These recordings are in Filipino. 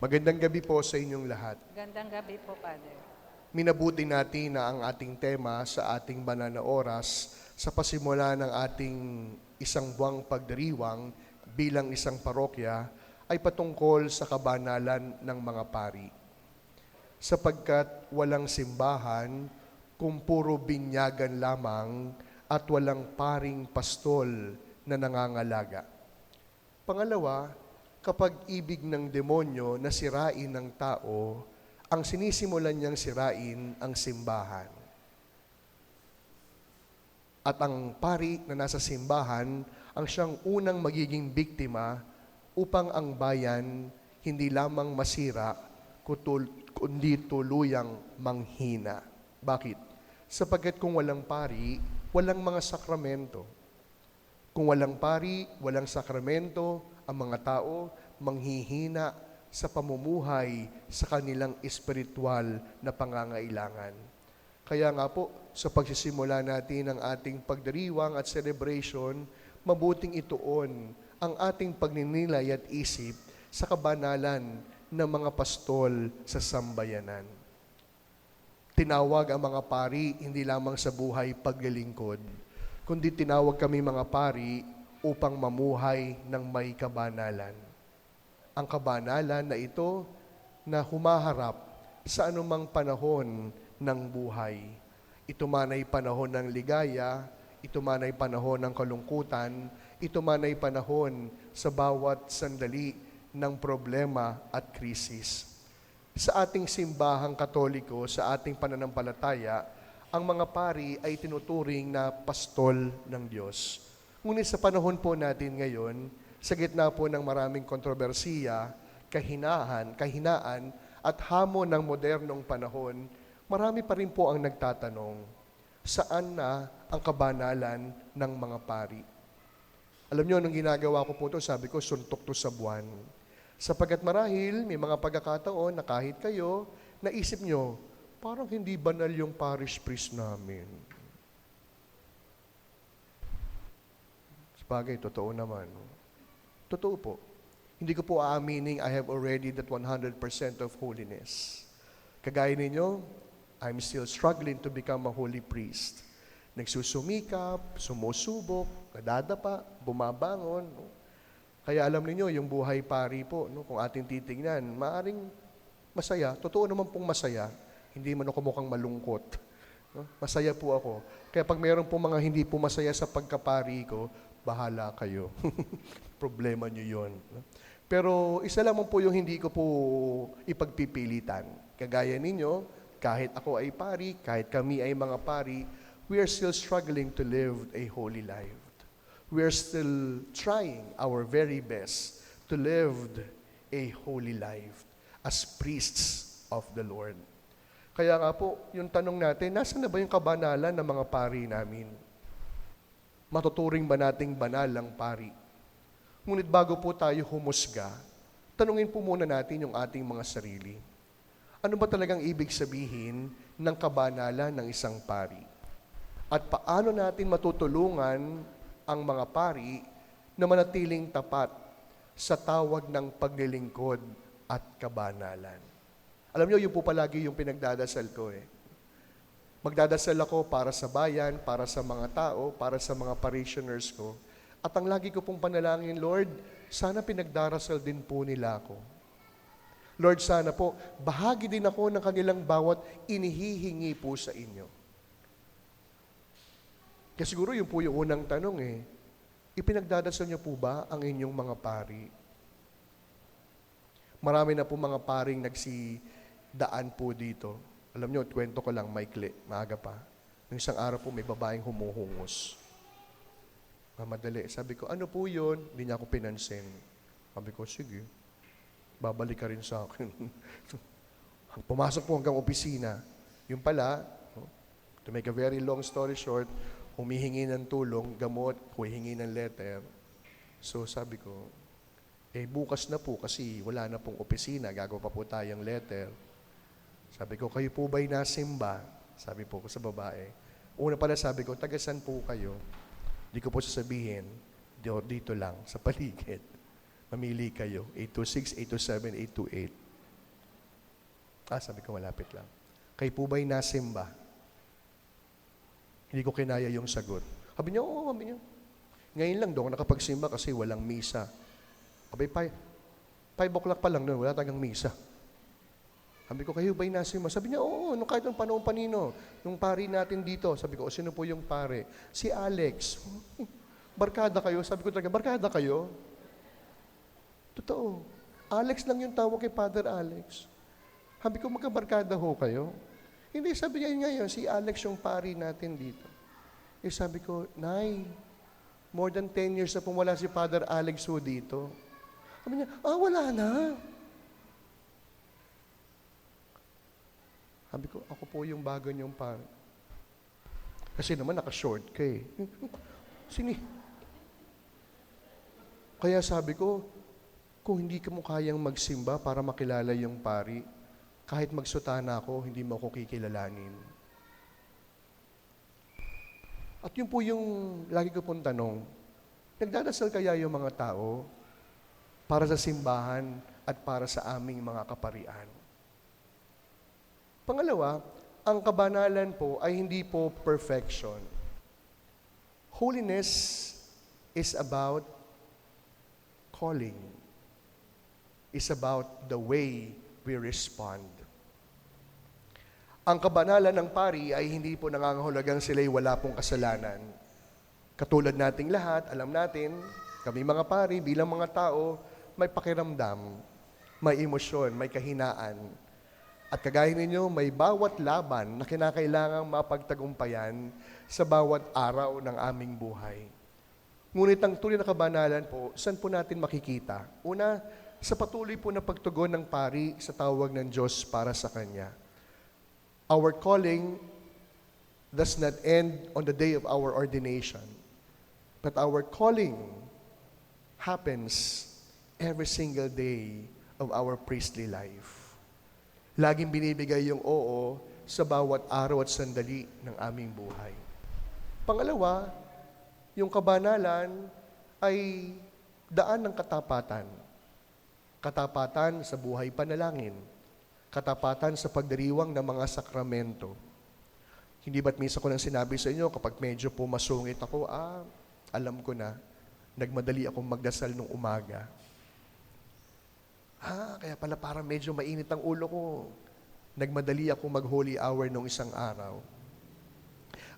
Magandang gabi po sa inyong lahat. Gandang gabi po, Father. Minabuti natin na ang ating tema sa ating banal na oras sa pasimula ng ating isang buwang pagdiriwang bilang isang parokya ay patungkol sa kabanalan ng mga pari. Sapagkat walang simbahan kung puro binyagan lamang at walang paring pastol na nangangalaga. Pangalawa, kapag ibig ng demonyo na sirain ng tao, ang sinisimulan niyang sirain ang simbahan. At ang pari na nasa simbahan ang siyang unang magiging biktima upang ang bayan hindi lamang masira, kundi tuluyang manghina. Bakit? Sapagkat kung walang pari, walang mga sakramento. Kung walang pari, walang sakramento, ang mga tao manghihina sa pamumuhay sa kanilang espiritual na pangangailangan. Kaya nga po, sa pagsisimula natin ng ating pagdiriwang at celebration, mabuting ituon ang ating pagninilay at isip sa kabanalan ng mga pastol sa sambayanan. Tinawag ang mga pari hindi lamang sa buhay paglilingkod, kundi tinawag kami mga pari upang mamuhay ng may kabanalan. Ang kabanalan na ito na humaharap sa anumang panahon ng buhay. Ito man ay panahon ng ligaya, ito man ay panahon ng kalungkutan, ito man ay panahon sa bawat sandali ng problema at krisis. Sa ating simbahang Katoliko, sa ating pananampalataya, ang mga pari ay tinuturing na pastol ng Diyos. Ngunit sa panahon po natin ngayon, sa gitna po ng maraming kontrobersiya, kahinaan at hamon ng modernong panahon, marami pa rin po ang nagtatanong, saan na ang kabanalan ng mga pari? Alam nyo, nung ginagawa ko po ito, sabi ko, suntok to sa buwan. Sapagkat marahil, may mga pagkakataon na kahit kayo, naisip nyo, parang hindi banal yung parish priest namin. Sabagay, totoo naman. Totoo po. Hindi ko po aaminin I have already that 100% of holiness. Kagaya ninyo, I'm still struggling to become a holy priest. Nagsusumikap, sumusubok, nadadapa, bumabangon. Kaya alam niyo yung buhay pari po, no, kung ating titingnan, maaring masaya. Totoo naman pong masaya. Hindi man ako mukhang malungkot. No? Masaya po ako. Kaya pag mayroon po mga hindi po masaya sa pagkapari ko, bahala kayo. Problema nyo yun. Pero isa lamang po yung hindi ko po ipagpipilitan. Kagaya ninyo, kahit ako ay pari, kahit kami ay mga pari, we are still struggling to live a holy life. We are still trying our very best to live a holy life as priests of the Lord. Kaya nga po, yung tanong natin, nasaan na ba yung kabanalan ng mga pari namin? Matuturing ba nating banal ang pari? Ngunit bago po tayo humusga, tanungin po muna natin yung ating mga sarili. Ano ba talagang ibig sabihin ng kabanalan ng isang pari? At paano natin matutulungan ang mga pari na manatiling tapat sa tawag ng paglilingkod at kabanalan? Alam niyo, yun po palagi yung pinagdadasal ko eh. Magdadasal ako para sa bayan, para sa mga tao, para sa mga parishioners ko. At ang lagi ko pong panalangin, Lord, sana pinagdarasal din po nila ako. Lord, sana po, bahagi din ako ng kanilang bawat inihihingi po sa inyo. Kaya siguro yun po yung unang tanong eh. Ipinagdadasal niyo po ba ang inyong mga pari? Marami na po mga paring nagsidaan po dito. Alam nyo, kwento ko lang, maikli, maaga pa. Nung isang araw po, may babaeng humuhungos. Madali. Sabi ko, ano po yun? Hindi niya ako pinansin. Sabi ko, sige, babalik ka rin sa akin. Pumasok po hanggang opisina. Yung pala, to make a very long story short, humihingi ng tulong, gamot, humihingi ng letter. So sabi ko, bukas na po kasi wala na pong opisina, gagawa pa po tayong letter. Sabi ko, kayo po ba'y nasimba? Sabi po ko sa babae. Una pala sabi ko, tagasan po kayo? Di ko po sasabihin, dito lang, sa paligid. Mamili kayo, 826, 827, 828. Sabi ko, malapit lang. Kayo po ba'y nasimba? Hindi ko kinaya yung sagot. Sabi niya, oo, sabi niya. Ngayon lang doon ako nakapagsimba kasi walang misa. Sabi, 5 o'clock pa lang noon, wala tagang misa. Sabi ko, kayo ba'y nasimba? Sabi niya, oo, nung kahit nung panahon panino, nung pari natin dito. Sabi ko, sino po yung pare? Si Alex. Barkada kayo? Sabi ko talaga, barkada kayo? Totoo. Alex lang yung tawag kay Father Alex. Sabi ko, magkabarkada ho kayo? Hindi, sabi niya ngayon, si Alex yung pari natin dito. Sabi ko, Nay, more than 10 years na pumala si Father Alex ho dito. Sabi niya, wala na. Sabi ko, ako po yung bago niyong pari. Kasi naman naka-short ka eh. Kaya sabi ko, kung hindi ka mo kayang magsimba para makilala yung pari, kahit magsutana ako, hindi mo ako kikilalanin. At yun po yung lagi ko pong tanong, nagdadasal kaya yung mga tao para sa simbahan at para sa aming mga kaparian? Pangalawa, ang kabanalan po ay hindi po perfection. Holiness is about calling. Is about the way we respond. Ang kabanalan ng pari ay hindi po nangangahulugang sila'y wala pong kasalanan. Katulad nating lahat, alam natin, kami mga pari bilang mga tao, may pakiramdam, may emosyon, may kahinaan. At kagaya ninyo, may bawat laban na kinakailangang mapagtagumpayan sa bawat araw ng aming buhay. Ngunit ang tunay na kabanalan po, saan po natin makikita? Una, sa patuloy po na pagtugon ng pari sa tawag ng Diyos para sa Kanya. Our calling does not end on the day of our ordination, but our calling happens every single day of our priestly life. Laging binibigay yung oo sa bawat araw at sandali ng aming buhay. Pangalawa, yung kabanalan ay daan ng katapatan. Katapatan sa buhay panalangin. Katapatan sa pagdiriwang ng mga sakramento. Hindi ba't minsan ko nang sinabi sa inyo, kapag medyo po masungit ako, alam ko na, nagmadali akong magdasal nung umaga. Kaya pala parang medyo mainit ang ulo ko. Nagmadali akong mag-holy hour nung isang araw.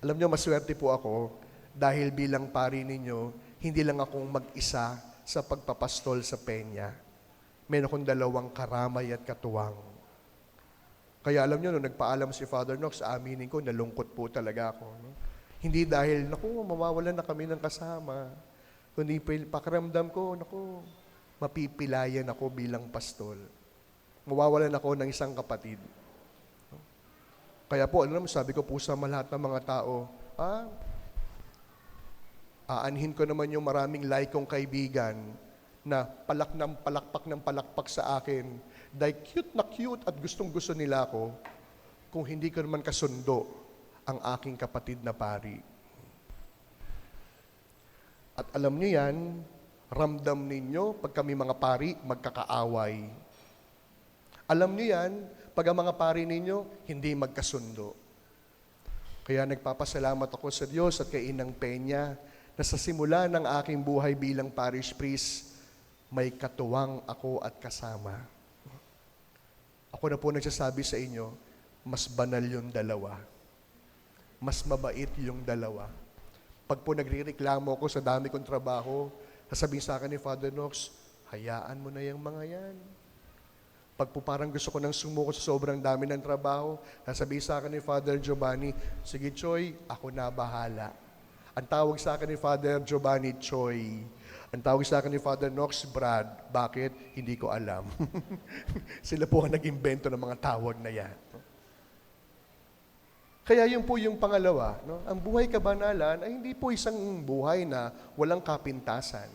Alam nyo, maswerte po ako dahil bilang pari ninyo, hindi lang akong mag-isa sa pagpapastol sa Peña. Meron akong 2 karamay at katuwang. Kaya alam nyo, nung nagpaalam si Father Knox, aminin ko, nalungkot po talaga ako. No? Hindi dahil, mawawalan na kami ng kasama. Kundi pakiramdam ko, mapipilayan ako bilang pastol. Mawawalan ako ng isang kapatid. Kaya po, sabi ko po sa lahat ng mga tao, aanhin ko naman yung maraming kong kaibigan na palakpak sa akin dahil cute na cute at gustong-gusto nila ako kung hindi ko naman kasundo ang aking kapatid na pari. At alam niyo yan, ramdam ninyo pag kami mga pari magkakaaway. Alam niyo yan, pag ang mga pari ninyo hindi magkasundo. Kaya nagpapasalamat ako sa Diyos at kay Inang Peña na sa simula ng aking buhay bilang parish priest, may katuwang ako at kasama. Ako na po nagsasabi sa inyo, mas banal yung dalawa. Mas mabait yung dalawa. Pag po nagrereklamo ako sa dami kong trabaho, sasabihin sa akin ni Father Knox, hayaan mo na yung mga yan. Pag po parang gusto ko nang sumuko sa sobrang dami ng trabaho, sasabihin sa akin ni Father Giovanni, sige Choy, ako na bahala. Ang tawag sa akin ni Father Giovanni, Choy. Ang tawag sa akin ni Father Knox, Brad. Bakit? Hindi ko alam. Sila po ang nag-imbento ng mga tawag na yan. Kaya yun po yung pangalawa. No? Ang buhay kabanalan ay hindi po isang buhay na walang kapintasan.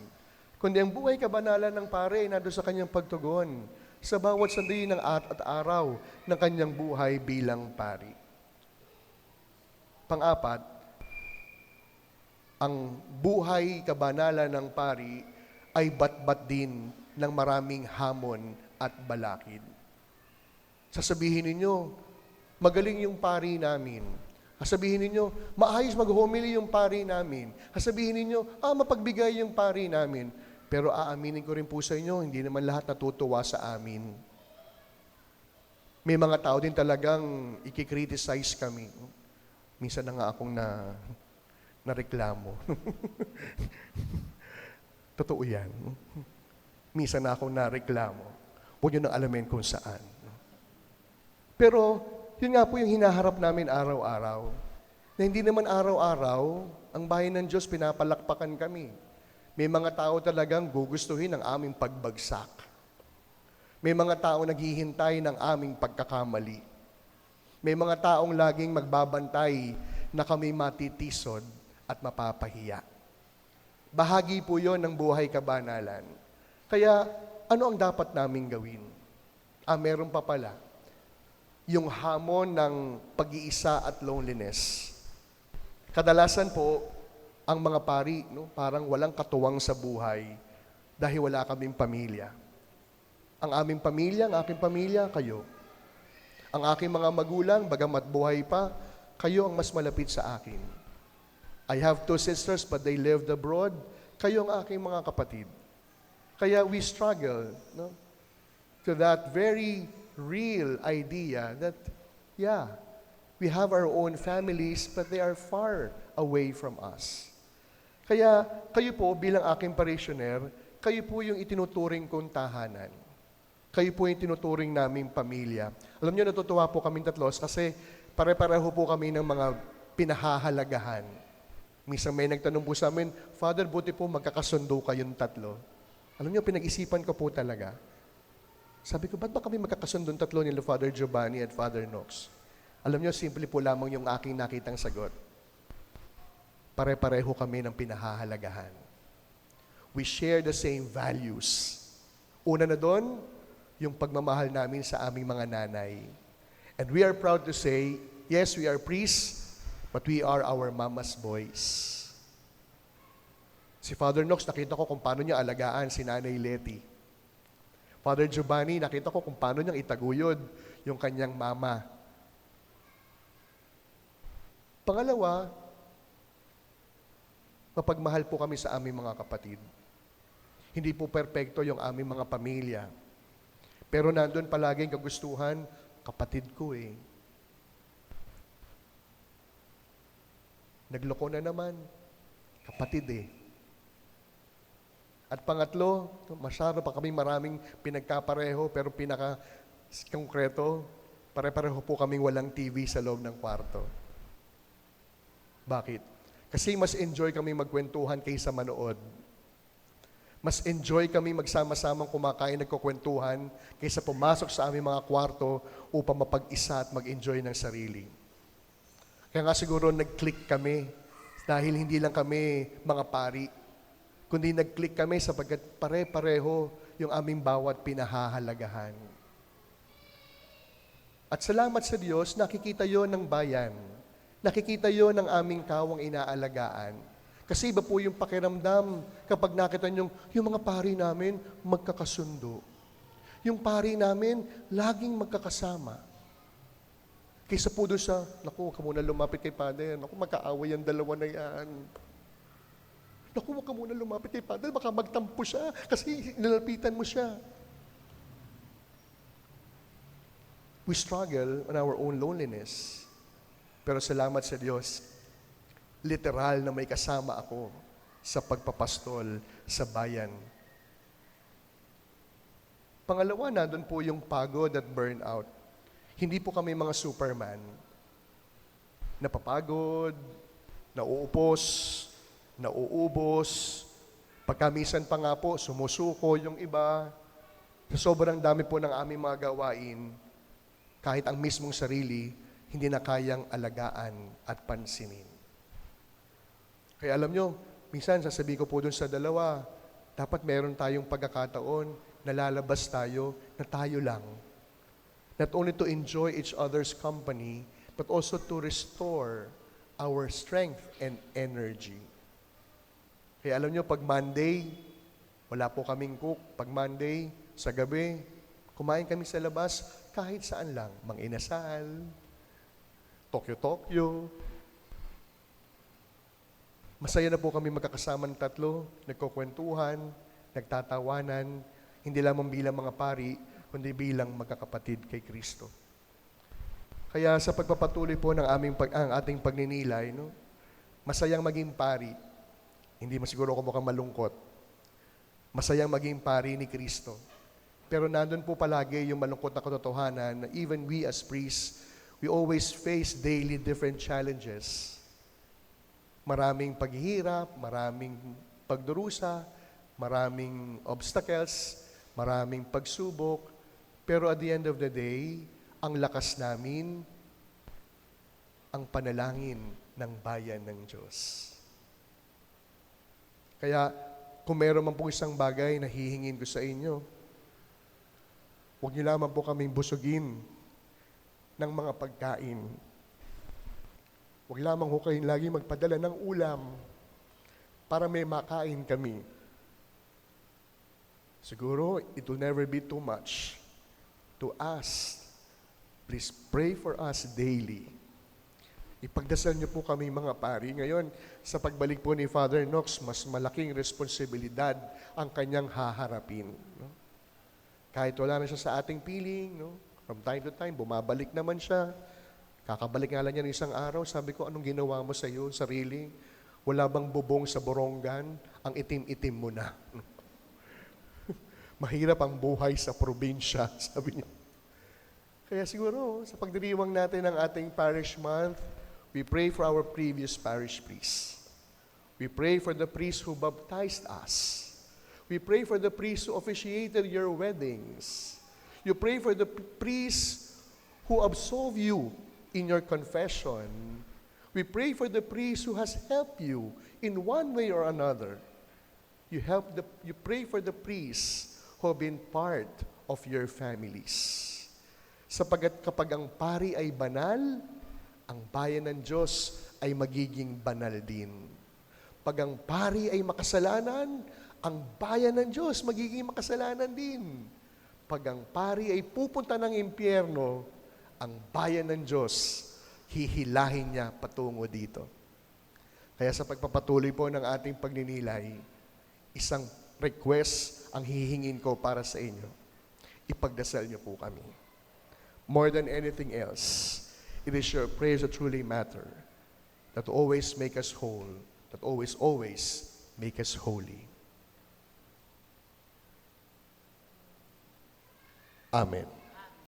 Kundi ang buhay kabanalan ng pare ay nandun sa kanyang pagtugon sa bawat sandali ng at araw ng kanyang buhay bilang pari. Pang-apat, ang buhay kabanalan ng pari ay batbat din ng maraming hamon at balakid. Sasabihin ninyo, magaling yung pari namin. Sasabihin ninyo, maayos mag-homily yung pari namin. Sasabihin ninyo, mapagbigay yung pari namin. Pero aaminin ko rin po sa inyo, hindi naman lahat natutuwa sa amin. May mga tao din talagang ikikriticize kami. Minsan na nga akong nareklamo. Totoo yan. Minsan na akong nareklamo. Huwag nyo nang alamin kung saan. Pero, yun nga po yung hinaharap namin araw-araw. Na hindi naman araw-araw, ang bayan ng Diyos, pinapalakpakan kami. May mga tao talagang gugustuhin ang aming pagbagsak. May mga tao naghihintay ng aming pagkakamali. May mga taong laging magbabantay na kami matitisod at mapapahiya. Bahagi po yon ng buhay kabanalan. Kaya, ano ang dapat naming gawin? Meron pa pala. Yung hamon ng pag-iisa at loneliness. Kadalasan po, ang mga pari, parang walang katuwang sa buhay dahil wala kaming pamilya. Ang aming pamilya, ang aking pamilya, kayo. Ang aking mga magulang, bagamat buhay pa, kayo ang mas malapit sa akin. I have 2 sisters but they lived abroad. Kayo ang aking mga kapatid. Kaya we struggle to that very real idea that, we have our own families but they are far away from us. Kaya kayo po bilang aking parishioner, kayo po yung itinuturing kong tahanan. Kayo po yung tinuturing naming pamilya. Alam niyo, natutuwa po kaming tatlo kasi pare-pareho po kami ng mga pinahahalagahan. Minsan may nagtanong po sa amin, Father, buti po magkakasundo kayong tatlo. Alam niyo, pinag-isipan ko po talaga. Sabi ko, ba't ba kami magkakasundong tatlo ni Father Giovanni at Father Knox? Alam niyo, simple po lamang yung aking nakitang sagot. Pare-pareho kami ng pinahahalagahan. We share the same values. Una na doon, yung pagmamahal namin sa aming mga nanay. And we are proud to say, yes, we are priests, but we are our mama's boys. Si Father Knox, nakita ko kung paano niya alagaan si Nanay Letty. Father Giovanni, nakita ko kung paano niyang itaguyod yung kanyang mama. Pangalawa, mapagmahal po kami sa aming mga kapatid. Hindi po perpekto yung aming mga pamilya. Pero nandun palaging kagustuhan, kapatid ko eh. Nagloko na naman, kapatid eh. At pangatlo, masyado pa kami maraming pinagkapareho, pero pinaka-konkreto, pare-pareho po kaming walang TV sa loob ng kwarto. Bakit? Kasi mas enjoy kami magkwentuhan kaysa manood. Mas enjoy kami magsama-samang kumakain, nagkukwentuhan, kaysa pumasok sa aming mga kwarto upang mapag-isa at mag-enjoy ng sarili. Kaya nga siguro nag-click kami dahil hindi lang kami mga pari, kundi nag-click kami sapagkat pare-pareho yung aming bawat pinahahalagahan. At salamat sa Diyos, nakikita yon ng bayan. Nakikita yon ng aming kawang inaalagaan. Kasi iba po yung pakiramdam kapag nakita nyo, yung mga pari namin magkakasundo. Yung pari namin laging magkakasama. Kaysa po doon sa, naku, huwag ka muna lumapit kay Father. Naku, magkaaway ang dalawa na yan. Naku, huwag ka muna lumapit kay Father. Baka magtampo siya kasi nilalapitan mo siya. We struggle on our own loneliness. Pero salamat sa Diyos, literal na may kasama ako sa pagpapastol sa bayan. Pangalawa, nandun po yung pagod at burnout. Hindi po kami mga Superman. Napapagod, nauupos, nauubos. Pagkamisan pa nga po, sumusuko yung iba. Sa sobrang dami po ng aming mga gawain, kahit ang mismong sarili, hindi na kayang alagaan at pansinin. Kaya alam nyo, minsan sasabihin ko po dun sa dalawa, dapat meron tayong pagkakataon na lalabas tayo na tayo lang. Not only to enjoy each other's company, but also to restore our strength and energy. Kaya alam nyo, pag Monday, wala po kaming cook. Pag Monday, sa gabi, kumain kami sa labas, kahit saan lang, Mang Inasal, Tokyo-Tokyo. Masaya na po kami magkakasama ng tatlo, nagkukwentuhan, nagtatawanan, hindi lamang bilang mga pari, kundi bilang magkakapatid kay Kristo. Kaya sa pagpapatuloy po ng ang ating pagninilay, no, masayang maging pari. Hindi masiguro ako mukhang malungkot. Masayang maging pari ni Kristo. Pero nandun po palagi yung malungkot na katotohanan na even we as priests, we always face daily different challenges. Maraming paghihirap, maraming pagdurusa, maraming obstacles, maraming pagsubok. Pero at the end of the day, ang lakas namin, ang panalangin ng bayan ng Diyos. Kaya, kung meron man po isang bagay na hihingin ko sa inyo, huwag niyo lamang po kaming busugin ng mga pagkain. Huwag lamang ho kayong lagi magpadala ng ulam para may makain kami. Siguro, it will never be too much to ask. Please pray for us daily. Ipagdasal niyo po kami mga pari. Ngayon, sa pagbalik po ni Father Knox, mas malaking responsibilidad ang kanyang haharapin. No? Kahit wala na siya sa ating piling, no? From time to time, bumabalik naman siya. Kakabalik nga lang niya ng isang araw, sabi ko, anong ginawa mo sa iyo, sarili? Wala bang bubong sa borongan? Ang itim-itim mo na. Mahirap ang buhay sa probinsya, sabi niya. Kaya siguro, sa pagdiriwang natin ng ating parish month, we pray for our previous parish priests. We pray for the priest who baptized us. We pray for the priest who officiated your weddings. You pray for the priest who absolved you in your confession. We pray for the priest who has helped you in one way or another. You pray for the priests who have been part of your families. Sapagat kapag ang pari ay banal, ang bayan ng Diyos ay magiging banal din. Pag ang pari ay makasalanan, ang bayan ng Diyos magiging makasalanan din. Pag ang pari ay pupunta ng impyerno, ang bayan ng Diyos, hihilahin niya patungo dito. Kaya sa pagpapatuloy po ng ating pagninilay, isang request ang hihingin ko para sa inyo. Ipagdasal niyo po kami. More than anything else, it is your prayers that truly matter, that always make us whole, that always make us holy. Amen.